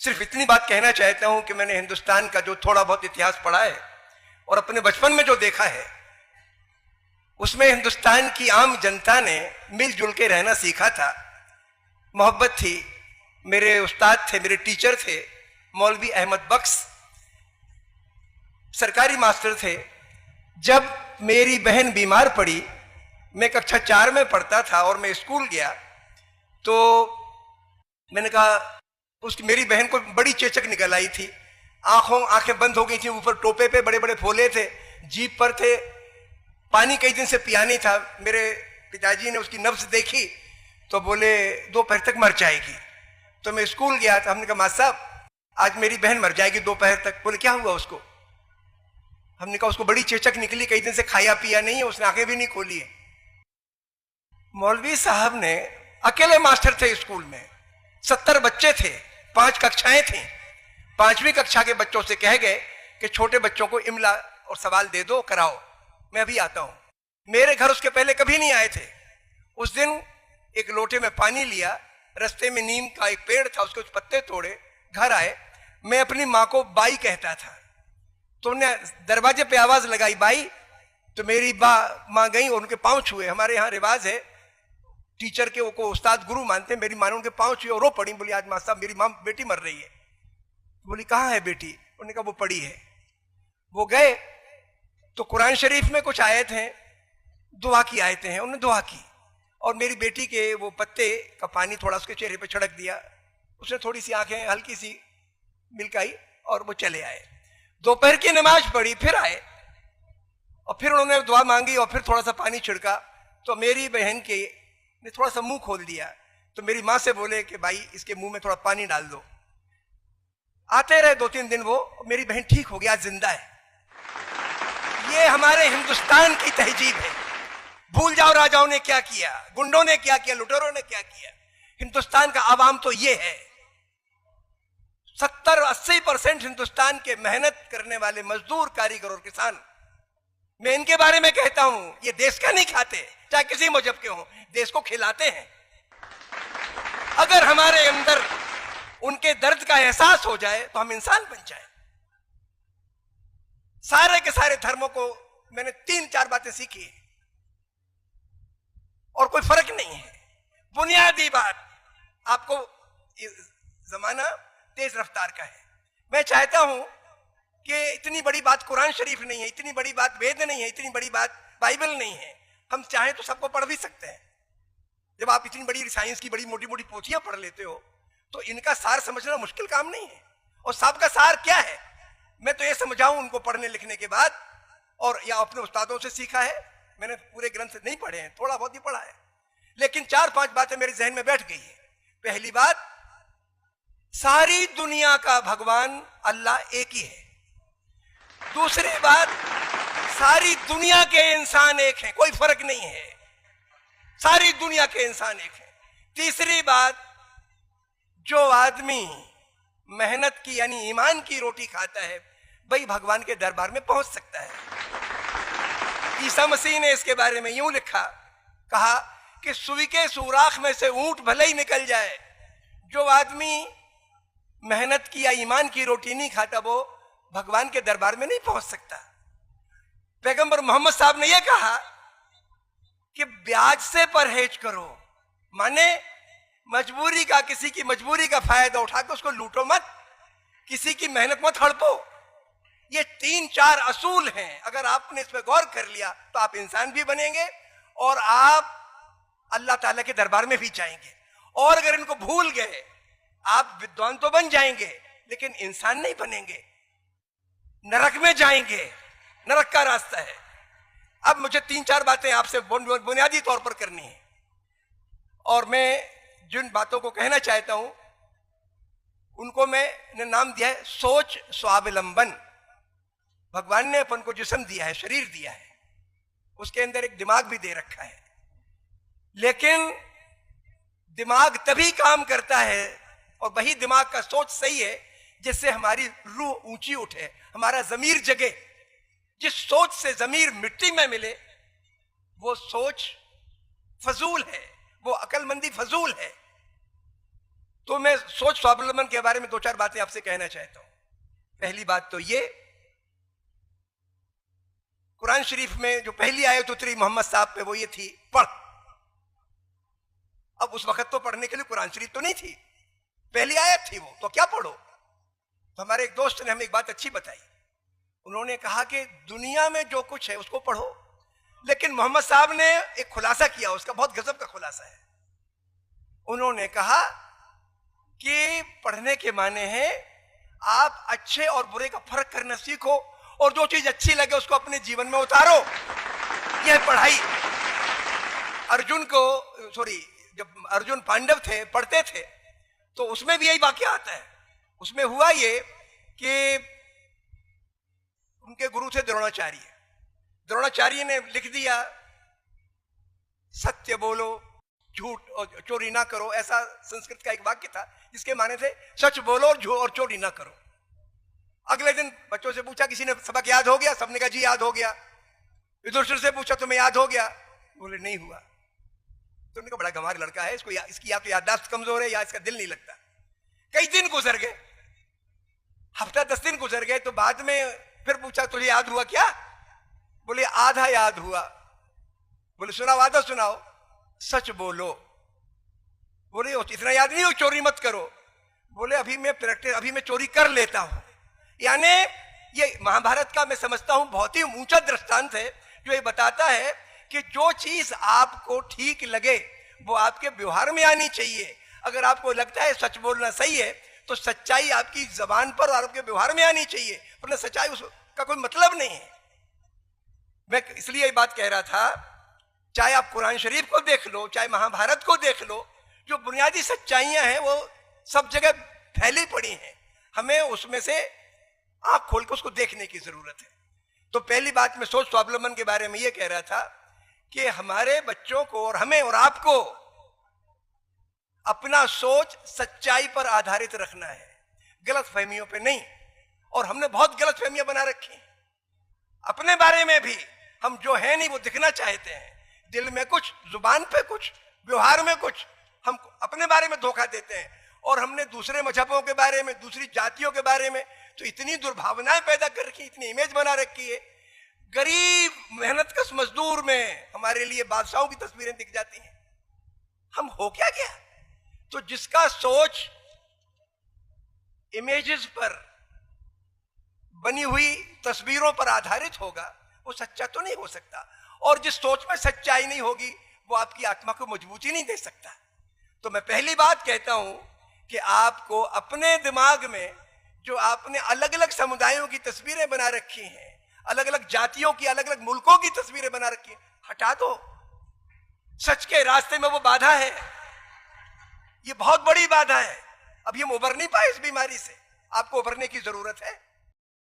सिर्फ इतनी बात कहना चाहता हूं कि मैंने हिंदुस्तान का जो थोड़ा बहुत इतिहास पढ़ा है और अपने बचपन में जो देखा है, उसमें हिंदुस्तान की आम जनता ने मिलजुल के रहना सीखा था। मोहब्बत थी। मेरे उस्ताद थे, मेरे टीचर थे मौलवी अहमद बख्श, सरकारी मास्टर थे। जब मेरी बहन बीमार पड़ी, मैं कक्षा 4 में पढ़ता था और मैं स्कूल गया, तो मैंने कहा, उसकी मेरी बहन को बड़ी चेचक निकल आई थी, आंखें बंद हो गई थी, ऊपर टोपे पे बड़े बड़े फोले थे, जीप पर थे, पानी कई दिन से पिया नहीं था। मेरे पिताजी ने उसकी नब्ज देखी तो बोले दोपहर तक मर जाएगी। तो मैं स्कूल गया तो हमने कहा मास्टर साहब आज मेरी बहन मर जाएगी दोपहर तक। बोले क्या हुआ उसको? हमने कहा उसको बड़ी चेचक निकली, कई दिन से खाया पिया नहीं है, उसने आंखें भी नहीं खोली है। मौलवी साहब ने, अकेले मास्टर थे स्कूल में, 70 बच्चे थे, 5 कक्षाएं थी, 5वीं कक्षा के बच्चों से कह गए कि छोटे बच्चों को इमला और सवाल दे दो, कराओ, मैं अभी आता हूं। मेरे घर उसके पहले कभी नहीं आए थे। उस दिन एक लोटे में पानी लिया, रास्ते में नीम का एक पेड़ था, उसके कुछ पत्ते तोड़े, घर आए। मैं अपनी माँ को बाई कहता था, तो उन्होंने दरवाजे पे आवाज लगाई बाई, तो मेरी माँ गई और उनके पांव छुए। हमारे यहाँ रिवाज है, टीचर के को उस्ताद गुरु मानते हैं। मेरी माँ ने उनके पांव छुए और रो पड़ी, बोली आज मास्टर साहब मेरी माँ बेटी मर रही है। बोली कहाँ है बेटी? उन्होंने कहा वो पड़ी है। वो गए तो कुरान शरीफ में कुछ आयत हैं, दुआ की आयतें हैं, उन्होंने दुआ की और मेरी बेटी के वो पत्ते का पानी थोड़ा उसके चेहरे पे छिड़क दिया। उसने थोड़ी सी आंखें हल्की सी मिलकाई और वो चले आए। दोपहर की नमाज पढ़ी, फिर आए और फिर उन्होंने दुआ मांगी और फिर थोड़ा सा पानी छिड़का, तो मेरी बहन के ने थोड़ा सा मुंह खोल दिया। तो मेरी माँ से बोले कि भाई इसके मुंह में थोड़ा पानी डाल दो। आते रहे 2-3 दिन, वो मेरी बहन ठीक हो गया, जिंदा है। ये हमारे हिंदुस्तान की तहजीब है। भूल जाओ राजाओं ने क्या किया, गुंडों ने क्या किया, लुटेरों ने क्या किया। हिंदुस्तान का आवाम तो ये है। 70-80% हिंदुस्तान के मेहनत करने वाले मजदूर, कारीगर और किसान, मैं इनके बारे में कहता हूं, ये देश का नहीं खाते, चाहे किसी मजहब के हों, देश को खिलाते हैं। अगर हमारे अंदर उनके दर्द का एहसास हो जाए तो हम इंसान बन जाए। सारे के सारे धर्मों को मैंने 3-4 बातें सीखी और कोई फर्क नहीं है। बुनियादी बात, आपको जमाना तेज रफ्तार का है। मैं चाहता हूं कि इतनी बड़ी बात कुरान शरीफ नहीं है, इतनी बड़ी बात वेद नहीं है, इतनी बड़ी बात बाइबल नहीं है। हम चाहें तो सबको पढ़ भी सकते हैं। जब आप इतनी बड़ी साइंस की बड़ी मोटी मोटी पोथियां पढ़ लेते हो तो इनका सार समझना मुश्किल काम नहीं है। और सब का सार क्या है मैं तो ये समझाऊं उनको पढ़ने लिखने के बाद, और या अपने उस्तादों से सीखा है। मैंने पूरे ग्रंथ नहीं पढ़े हैं, थोड़ा बहुत ही पढ़ा है, लेकिन 4-5 बातें मेरे जहन में बैठ गई है। पहली बात, सारी दुनिया का भगवान अल्लाह एक ही है। दूसरी बात, सारी दुनिया के इंसान एक हैं, कोई फर्क नहीं है, सारी दुनिया के इंसान एक हैं। तीसरी बात, जो आदमी मेहनत की यानी ईमान की रोटी खाता है वही भगवान के दरबार में पहुंच सकता है। ईसा मसीह ने इसके बारे में यूं लिखा, कहा कि सुई के सुराख में से ऊंट भले ही निकल जाए, जो आदमी मेहनत की या ईमान की रोटी नहीं खाता वो भगवान के दरबार में नहीं पहुंच सकता। पैगंबर मोहम्मद साहब ने यह कहा कि ब्याज से परहेज करो, माने मजबूरी का, किसी की मजबूरी का फायदा उठा के उसको लूटो मत, किसी की मेहनत मत हड़पो। ये 3-4 असूल हैं। अगर आपने इस पर गौर कर लिया तो आप इंसान भी बनेंगे और आप अल्लाह ताला के दरबार में भी जाएंगे। और अगर इनको भूल गए, आप विद्वान तो बन जाएंगे लेकिन इंसान नहीं बनेंगे, नरक में जाएंगे। नरक का रास्ता है। अब मुझे 3-4 बातें आपसे बुनियादी तौर पर करनी है, और मैं जिन बातों को कहना चाहता हूं उनको मैंने नाम दिया है सोच स्वावलंबन। भगवान ने अपन को जिस्म दिया है, शरीर दिया है, उसके अंदर एक दिमाग भी दे रखा है, लेकिन दिमाग तभी काम करता है और वही दिमाग का सोच सही है जिससे हमारी रूह ऊंची उठे, हमारा जमीर जगे। जिस सोच से जमीर मिट्टी में मिले वो सोच फजूल है, वो अकलमंदी फजूल है। तो मैं सोच स्वावलंबन के बारे में दो चार बातें आपसे कहना चाहता हूं। पहली बात तो ये, कुरान शरीफ में जो पहली आयत उतरी मोहम्मद साहब पे वो ये थी, पढ़। अब उस वक्त तो पढ़ने के लिए कुरान शरीफ तो नहीं थी, पहली आयत थी वो, तो क्या पढ़ो। तो हमारे एक दोस्त ने हमें एक बात अच्छी बताई, उन्होंने कहा कि दुनिया में जो कुछ है उसको पढ़ो, लेकिन मोहम्मद साहब ने एक खुलासा किया, उसका बहुत गजब का खुलासा है। उन्होंने कहा कि पढ़ने के माने हैं आप अच्छे और बुरे का फर्क करना सीखो, और जो चीज अच्छी लगे उसको अपने जीवन में उतारो। यह पढ़ाई। अर्जुन को, सॉरी, जब अर्जुन पांडव थे, पढ़ते थे, तो उसमें भी यही वाकया आता है। उसमें हुआ ये कि उनके गुरु थे द्रोणाचार्य। द्रोणाचार्य ने लिख दिया सत्य बोलो, झूठ और चोरी ना करो, ऐसा संस्कृत का एक वाक्य था जिसके माने थे सच बोलो और चोरी ना करो। अगले दिन बच्चों से पूछा, किसी ने सबक याद हो गया? सबने कहा जी याद हो गया। युधिष्ठिर से पूछा तुम्हें याद हो गया? बोले नहीं हुआ। तो उन्होंने कहा बड़ा गंवार लड़का है, इसको इसकी या तो याददाश्त कमजोर है या इसका दिल नहीं लगता। कई दिन गुजर गए, हफ्ता 10 दिन गुजर गए, तो बाद में फिर पूछा तुझे याद हुआ क्या? बोले आधा याद हुआ। बोले सुनाओ, आधा सुनाओ। सच बोलो। बोले इतना याद नहीं हो, चोरी मत करो। बोले अभी मैं चोरी कर लेता हूं। यानी ये महाभारत का मैं समझता हूं बहुत ही ऊंचा दृष्टांत है, जो ये बताता है कि जो चीज आपको ठीक लगे वो आपके व्यवहार में आनी चाहिए। अगर आपको लगता है सच बोलना सही है, तो सच्चाई आपकी जबान पर और आपके व्यवहार में आनी चाहिए, वरना सच्चाई उसका कोई मतलब नहीं है। मैं इसलिए ये बात कह रहा था, चाहे आप कुरान शरीफ को देख लो, चाहे महाभारत को देख लो, जो बुनियादी सच्चाइयां हैं वो सब जगह फैली पड़ी हैं। हमें उसमें से आंख खोल कर उसको देखने की जरूरत है। तो पहली बात मैं सोच स्वावलंबन के बारे में ये कह रहा था कि हमारे बच्चों को और हमें और आपको अपना सोच सच्चाई पर आधारित रखना है, गलत फहमियों पे नहीं। और हमने बहुत गलत फहमियां बना रखी अपने बारे में भी। हम जो है नहीं वो दिखना चाहते हैं, दिल में कुछ, जुबान पे कुछ, व्यवहार में कुछ, हम अपने बारे में धोखा देते हैं। और हमने दूसरे मजहबों के बारे में, दूसरी जातियों के बारे में तो इतनी दुर्भावनाएं पैदा कर रखी, इतनी इमेज बना रखी है। गरीब मेहनतकश मजदूर में हमारे लिए बादशाहों की तस्वीरें दिख जाती हैं। हम हो क्या गया? तो जिसका सोच इमेजेस पर बनी हुई तस्वीरों पर आधारित होगा वो सच्चा तो नहीं हो सकता, और जिस सोच में सच्चाई नहीं होगी वो आपकी आत्मा को मजबूती नहीं दे सकता। तो मैं पहली बात कहता हूं कि आपको अपने दिमाग में जो आपने अलग अलग समुदायों की तस्वीरें बना रखी हैं, अलग अलग जातियों की, अलग अलग मुल्कों की तस्वीरें बना रखी हैं, हटा दो। सच के रास्ते में वो बाधा है, ये बहुत बड़ी बाधा है। अभी हम उबर नहीं पाए इस बीमारी से, आपको उबरने की जरूरत है।